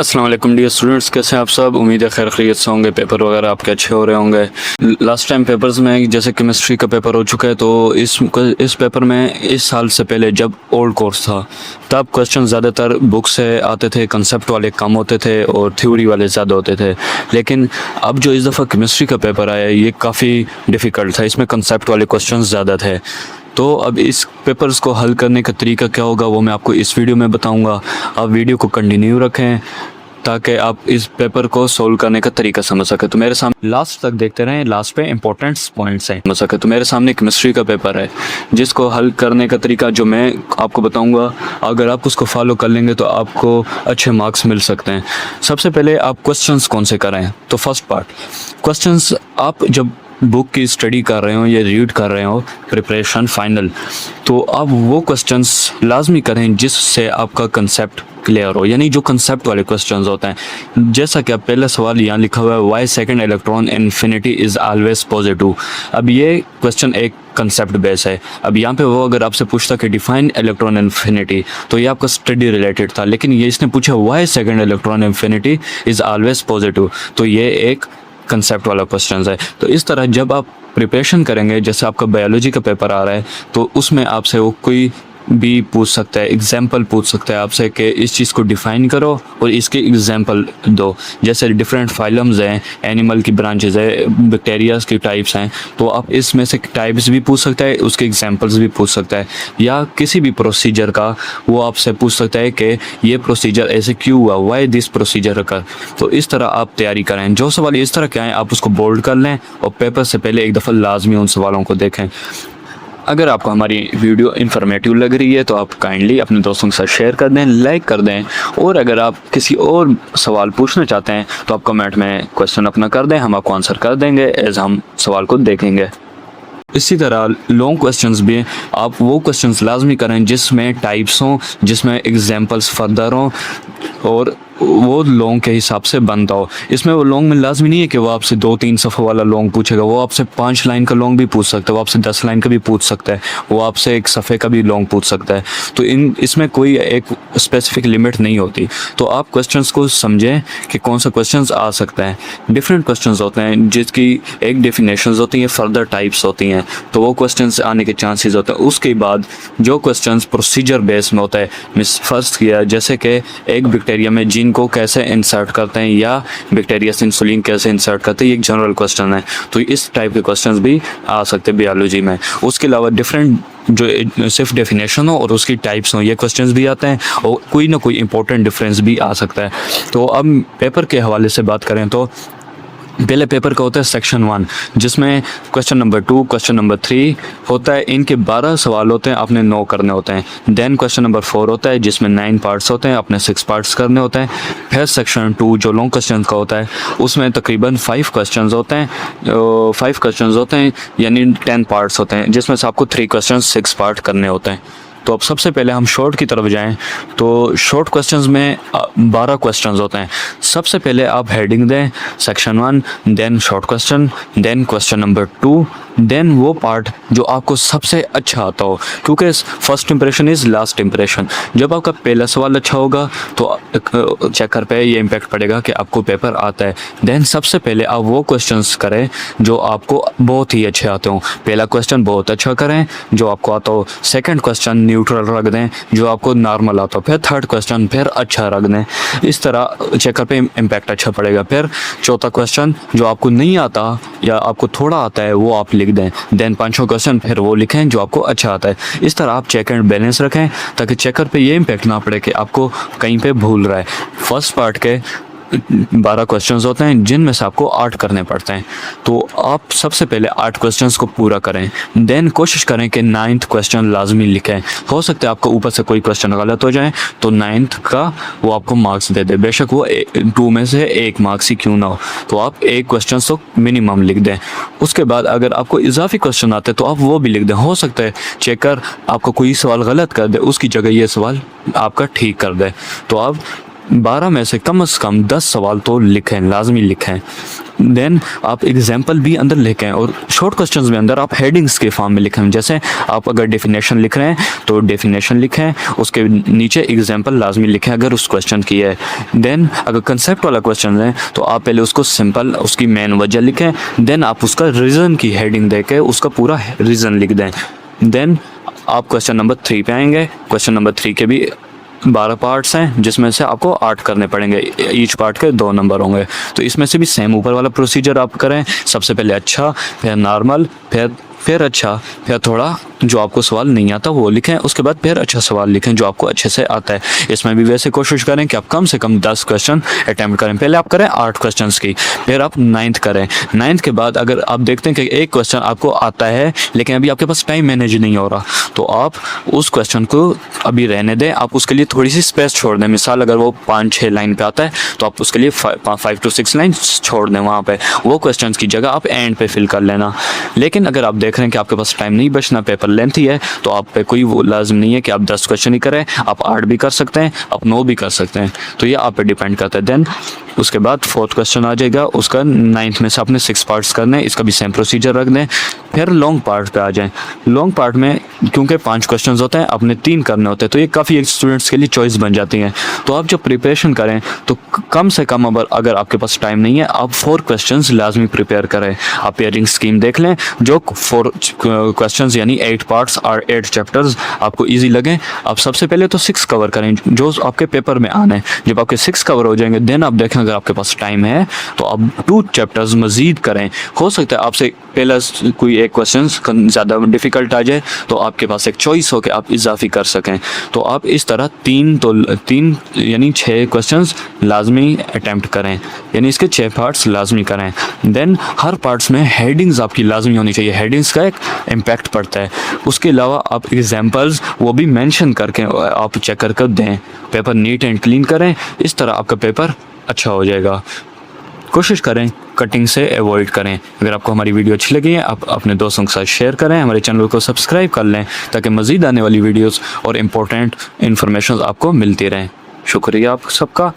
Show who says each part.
Speaker 1: अस्सलाम वालेकुम dear students, कैसे हैं आप सब। उम्मीद है खैर खैरियत से होंगे। पेपर वगैरह आपके अच्छे हो रहे होंगे। लास्ट टाइम पेपर्स में जैसे केमिस्ट्री का पेपर हो चुका है, तो इस पेपर में इस साल से पहले जब ओल्ड कोर्स था तब क्वेश्चन ज़्यादातर बुक से आते थे, कंसेप्ट वाले कम होते थे और थ्योरी वाले ज़्यादा होते थे। लेकिन अब जो इस दफ़ा केमिस्ट्री का पेपर आया ये काफ़ी डिफ़िकल्ट था, इसमें कंसेप्ट वाले क्वेश्चन ज़्यादा थे। तो अब इस पेपर्स को हल करने का तरीका क्या होगा वो मैं आपको इस वीडियो में बताऊंगा। आप वीडियो को कंटिन्यू रखें ताकि आप इस पेपर को सोल्व करने का तरीका समझ सके। तो मेरे सामने लास्ट तक देखते रहें, लास्ट पे इंपॉर्टेंट पॉइंट्स हैं समझ सके। तो मेरे सामने केमिस्ट्री का पेपर है जिसको हल करने का तरीका जो मैं आपको बताऊंगा, अगर आप उसको फॉलो कर लेंगे तो आपको अच्छे मार्क्स मिल सकते हैं। सबसे पहले आप क्वेश्चंस कौन से कर रहे हैं, तो फर्स्ट पार्ट क्वेश्चंस आप जब बुक की स्टडी कर रहे हो या रीड कर रहे हो प्रिपरेशन फाइनल, तो आप वो क्वेश्चंस लाजमी करें जिससे आपका कंसेप्ट क्लियर हो, यानी जो कंसेप्ट वाले क्वेश्चंस होते हैं। जैसा कि अब पहला सवाल यहाँ लिखा हुआ है, Y second electron infinity is always positive. अब ये क्वेश्चन एक कंसेप्ट बेस है। अब यहाँ पे वो अगर आपसे पूछता कि डिफाइन इलेक्ट्रॉन इन्फिनिटी, तो ये आपका स्टडी रिलेटेड था। लेकिन ये इसने पूछा Y second electron infinity is always positive, तो ये एक कंसेप्ट वाला क्वेश्चन है। तो इस तरह जब आप प्रिपरेशन करेंगे, जैसे आपका बायोलॉजी का पेपर आ रहा है, तो उसमें आपसे वो कोई भी पूछ सकता है, एग्जाम्पल पूछ सकता है आपसे कि इस चीज़ को डिफ़ाइन करो और इसके एग्जाम्पल दो। जैसे डिफरेंट फाइलम्स हैं, एनिमल की ब्रांचेज है, बैक्टीरियाज की टाइप्स हैं, तो आप इसमें से टाइप्स भी पूछ सकता है, उसके एग्जाम्पल्स भी पूछ सकता है। या किसी भी प्रोसीजर का वो आपसे पूछ सकता है कि ये प्रोसीजर ऐसे क्यों हुआ, वाई दिस प्रोसीजर का। तो इस तरह आप तैयारी करें। जो सवाल इस तरह के आएँ आप उसको बोल्ड कर लें और पेपर से पहले एक दफ़ा लाजमी उन सवालों को देखें। अगर आपको हमारी वीडियो इन्फॉर्मेटिव लग रही है तो आप काइंडली अपने दोस्तों के साथ शेयर कर दें, लाइक कर दें, और अगर आप किसी और सवाल पूछना चाहते हैं तो आप कमेंट में क्वेश्चन अपना कर दें, हम आपको आंसर कर देंगे एज हम सवाल को देखेंगे। इसी तरह लॉन्ग क्वेश्चंस भी आप वो क्वेश्चंस लाजमी करें जिसमें टाइप्स हों, जिसमें एग्जांपल्स फर्दर हों और वो लॉन्ग के हिसाब से बनता हो। इसमें वो लॉन्ग में लाजमी नहीं है कि वो आपसे 2-3 सफ़ा वाला लॉन्ग पूछेगा, वो आपसे 5 लाइन का लॉन्ग भी पूछ सकता है, वो आपसे 10 लाइन का भी पूछ सकता है, वो आपसे 1 सफ़े का भी लॉन्ग पूछ सकता है। तो इसमें कोई एक स्पेसिफिक लिमिट नहीं होती। तो आप क्वेश्चंस को समझें कि कौन सा क्वेश्चंस आ सकता है। डिफरेंट क्वेश्चंस होते हैं जिसकी एक डेफिनेशंस होती हैं, फर्दर टाइप्स होती हैं, तो वो क्वेश्चंस आने के चांसेस होते हैं। उसके बाद जो क्वेश्चंस प्रोसीजर बेस में होता है, मिस फर्स्ट किया जैसे कि एक बैक्टीरिया में जीन को कैसे इंसर्ट करते हैं या बैक्टीरिया से इंसुलिन कैसे इंसर्ट करते हैं, ये एक जनरल क्वेश्चन है। तो इस टाइप के क्वेश्चंस भी आ सकते हैं बायोलॉजी में। उसके अलावा डिफरेंट जो सिर्फ डेफिनेशन हो और उसकी टाइप्स हो, ये क्वेश्चंस भी आते हैं और कोई ना कोई इंपॉर्टेंट डिफरेंस भी आ सकता है। तो अब पेपर के हवाले से बात करें तो पहले पेपर का होता है सेक्शन 1, जिसमें क्वेश्चन नंबर 2, क्वेश्चन नंबर 3 होता है। इनके 12 सवाल होते हैं, आपने 9 करने होते हैं। देन क्वेश्चन नंबर 4 होता है जिसमें 9 पार्ट्स होते हैं, आपने 6 पार्ट्स करने होते हैं। फिर सेक्शन 2 जो लॉन्ग क्वेश्चन का होता है उसमें तकरीबन 5 क्वेश्चन होते हैं, 5 क्वेश्चन होते हैं यानी 10 पार्ट्स होते हैं, जिसमें से आपको 3 क्वेश्चन 6 पार्ट करने होते हैं। तो अब सबसे पहले हम शॉर्ट की तरफ जाएं तो शॉर्ट क्वेश्चंस में 12 क्वेश्चंस होते हैं। सबसे पहले आप हेडिंग दें section 1, then short question, then question number 2, then वो पार्ट जो आपको सबसे अच्छा आता हो, क्योंकि first impression is last impression. जब आपका पहला सवाल अच्छा होगा तो चेकर पे ये इम्पेक्ट पड़ेगा कि आपको पेपर आता है। देन सबसे पहले आप वो क्वेश्चंस करें जो आपको बहुत ही अच्छे आते हों। पहला क्वेश्चन बहुत अच्छा करें जो आपको आता हो, सेकंड क्वेश्चन न्यूट्रल रख दें जो आपको नॉर्मल आता हो, फिर थर्ड क्वेश्चन फिर अच्छा रख दें। इस तरह चेकर पे इम्पैक्ट अच्छा पड़ेगा। फिर चौथा क्वेश्चन जो आपको नहीं आता या आपको थोड़ा आता है वो आप लिख दें। देन पांचवा क्वेश्चन फिर वो लिखें जो आपको अच्छा आता है। इस तरह आप चेक एंड बैलेंस रखें ताकि चेकर पे ये इम्पैक्ट ना पड़े कि आपको कहीं पे भूल रहा है। फर्स्ट पार्ट के 12 क्वेश्चंस होते हैं जिनमें से आपको 8 करने पड़ते हैं। तो आप सबसे पहले 8 क्वेश्चंस को पूरा करें। देन कोशिश करें कि 9th क्वेश्चन लाजमी लिखें। हो सकता है आपको ऊपर से कोई क्वेश्चन गलत हो जाए तो 9th का वो आपको मार्क्स दे दे, बेशक वो 2 में से 1 मार्क्स ही क्यों ना हो। तो आप 1 क्वेश्चन तो मिनिमम लिख दें। उसके बाद अगर आपको इजाफी क्वेश्चन आते हैं तो आप वो भी लिख दें। हो सकता है चेकर आपको कोई सवाल गलत कर दे, उसकी जगह ये सवाल आपका ठीक कर दे। तो आप 12 में से कम 10 सवाल तो लिखें, लाजमी लिखें। देन आप एग्जाम्पल भी अंदर लिखें और शॉर्ट क्वेश्चंस में अंदर आप हेडिंग्स के फॉर्म में लिखें। जैसे आप अगर डेफिनेशन लिख रहे हैं तो डेफिनेशन लिखें, उसके नीचे एग्जाम्पल लाजमी लिखें अगर उस क्वेश्चन की है। देन अगर कंसेप्ट वाला क्वेश्चन है तो आप पहले उसको सिंपल उसकी मेन वजह लिखें, देन आप उसका रीज़न की हेडिंग दे के उसका पूरा रीज़न लिख दें। देन आप क्वेश्चन नंबर 3 पे आएंगे। क्वेश्चन नंबर 3 के भी 12 पार्ट्स हैं जिसमें से आपको 8 करने पड़ेंगे, ईच पार्ट के 2 नंबर होंगे। तो इसमें से भी सेम ऊपर वाला प्रोसीजर आप करें। सबसे पहले अच्छा, फिर नॉर्मल, फिर अच्छा, फिर थोड़ा जो आपको सवाल नहीं आता वो लिखें, उसके बाद फिर अच्छा सवाल लिखें जो आपको अच्छे से आता है। इसमें भी वैसे कोशिश करें कि आप कम से कम 10 क्वेश्चन अटैम्प्ट करें। पहले आप करें 8 क्वेश्चंस की, फिर आप 9th करें। 9th के बाद अगर आप देखते हैं कि एक क्वेश्चन आपको आता है लेकिन अभी आपके पास टाइम मैनेज नहीं हो रहा, तो आप उस क्वेश्चन को अभी रहने दें, आप उसके लिए थोड़ी सी स्पेस छोड़ दें। मिसाल अगर वो 5-6 लाइन पे आता है तो आप उसके लिए 5 to 6 लाइन छोड़ दें वहाँ पे, वो क्वेश्चन की जगह आप एंड पे फिल कर लेना। लेकिन अगर आप देख रहे हैं कि आपके पास टाइम नहीं बचना, पेपर लेंथी है, तो आप पे कोई वो लाजम नहीं है कि आप 10 क्वेश्चन ही करें, आप 8 भी कर सकते हैं, आप 9 भी कर सकते हैं, तो ये आप पे डिपेंड करता है। देन उसके बाद 4th क्वेश्चन आ जाएगा, उसका 9th में से आपने 6 पार्ट्स करने हैं, इसका भी सेम प्रोसीजर रख दें। फिर लॉन्ग पार्ट पे आ जाएं। लॉन्ग पार्ट में क्योंकि 5 क्वेश्चन होते हैं, आपने 3 करने होते हैं, तो ये काफ़ी स्टूडेंट्स के लिए चॉइस बन जाती हैं। तो आप जब प्रिपरेशन करें तो कम से कम अगर आपके पास टाइम नहीं है, आप 4 क्वेश्चन लाजमी प्रिपेयर करें। आप पेयरिंग स्कीम देख लें, जो 4 क्वेश्चन यानी 8 पार्ट्स और 8 चैप्टर्स आपको ईजी लगें। आप सबसे पहले तो 6 कवर करें जो आपके पेपर में आने हैं। जब आपके 6 कवर हो जाएंगे, देन आप देखें अगर आपके पास टाइम है तो आप 2 चैप्टर्स मजीद करें। हो सकता है आपसे पहला कोई एक क्वेश्चन ज़्यादा डिफ़िकल्ट आ जाए तो आपके पास एक चॉइस हो कि आप इजाफी कर सकें। तो आप इस तरह 3 यानी 6 क्वेश्चंस लाजमी अटैम्प्ट करें, यानी इसके 6 पार्ट्स लाजमी करें। देन हर पार्ट्स में हेडिंग्स आपकी लाजमी होनी चाहिए, हेडिंग्स का एक इम्पैक्ट पड़ता है। उसके अलावा आप एग्जाम्पल्स वो भी मेंशन करके आप चेक कर दें। पेपर नीट एंड क्लीन करें, इस तरह आपका पेपर अच्छा हो जाएगा। कोशिश करें कटिंग से अवॉइड करें। अगर आपको हमारी वीडियो अच्छी लगी है, आप अपने दोस्तों के साथ शेयर करें, हमारे चैनल को सब्सक्राइब कर लें ताकि मज़ीद आने वाली वीडियोस और इम्पोर्टेंट इन्फॉर्मेशन आपको मिलती रहें। शुक्रिया आप सबका।